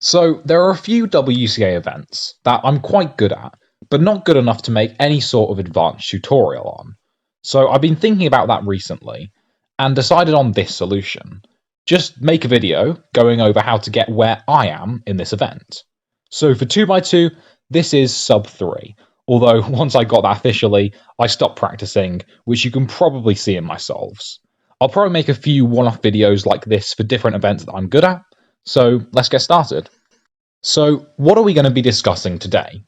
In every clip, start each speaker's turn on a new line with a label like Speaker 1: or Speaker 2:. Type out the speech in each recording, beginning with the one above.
Speaker 1: So there are a few WCA events that I'm quite good at, but not good enough to make any sort of advanced tutorial on. So I've been thinking about that recently and decided on this solution. Just make a video going over how to get where I am in this event. So for 2x2, this is Sub-3, although once I got that officially, I stopped practicing, which you can probably see in my solves. I'll probably make a few one-off videos like this for different events that I'm good at, so let's get started. So what are we going to be discussing today?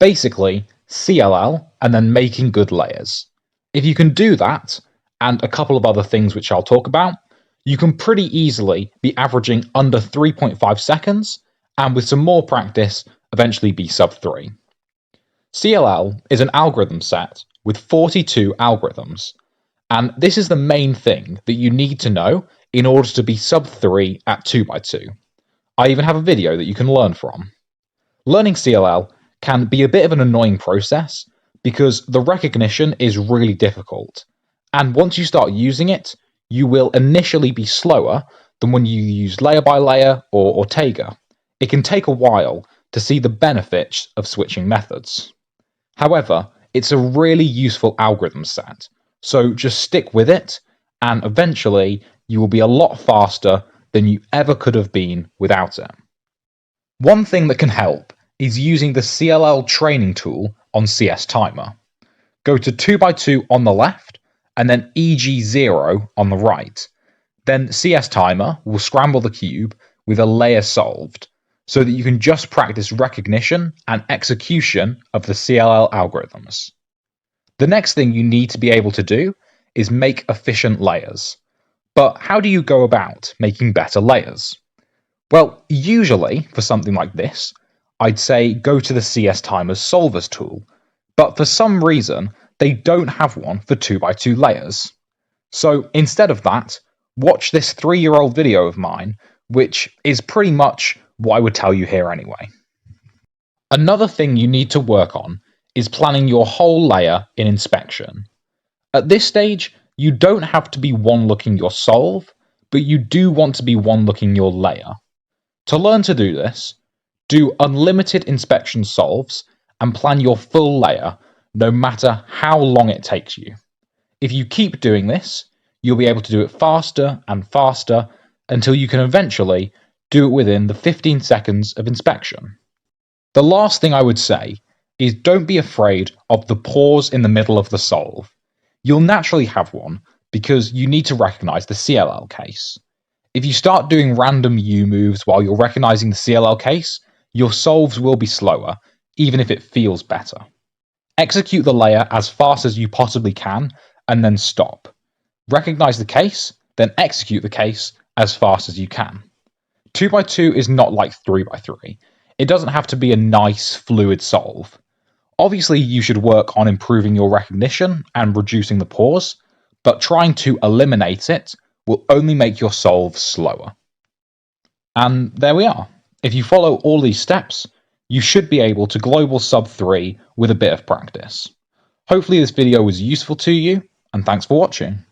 Speaker 1: Basically, CLL and then making good layers. If you can do that, and a couple of other things which I'll talk about, you can pretty easily be averaging under 3.5 seconds, and with some more practice, eventually be sub-3. CLL is an algorithm set with 42 algorithms, and this is the main thing that you need to know in order to be sub-3 at 2x2. I even have a video that you can learn from. Learning CLL can be a bit of an annoying process because the recognition is really difficult, and once you start using it, you will initially be slower than when you use layer by layer or Ortega. It can take a while to see the benefits of switching methods. However, it's a really useful algorithm set, so just stick with it, and eventually you will be a lot faster than you ever could have been without it. One thing that can help is using the CLL training tool on CS Timer. Go to 2x2 on the left and then EG0 on the right. Then CS Timer will scramble the cube with a layer solved so that you can just practice recognition and execution of the CLL algorithms. The next thing you need to be able to do is make efficient layers. But how do you go about making better layers? Well, usually, for something like this, I'd say go to the CS Timer's Solvers tool, but for some reason, they don't have one for 2x2 layers. So instead of that, watch this 3-year-old video of mine, which is pretty much what I would tell you here anyway. Another thing you need to work on is planning your whole layer in inspection. At this stage, you don't have to be one-looking your solve, but you do want to be one-looking your layer. To learn to do this, do unlimited inspection solves and plan your full layer, no matter how long it takes you. If you keep doing this, you'll be able to do it faster and faster until you can eventually do it within the 15 seconds of inspection. The last thing I would say is don't be afraid of the pause in the middle of the solve. You'll naturally have one because you need to recognize the CLL case. If you start doing random U moves while you're recognizing the CLL case, your solves will be slower, even if it feels better. Execute the layer as fast as you possibly can, and then stop. Recognize the case, then execute the case as fast as you can. 2x2 is not like 3x3. It doesn't have to be a nice, fluid solve. Obviously, you should work on improving your recognition and reducing the pause, but trying to eliminate it will only make your solves slower. And there we are. If you follow all these steps, you should be able to global sub-3 with a bit of practice. Hopefully this video was useful to you, and thanks for watching.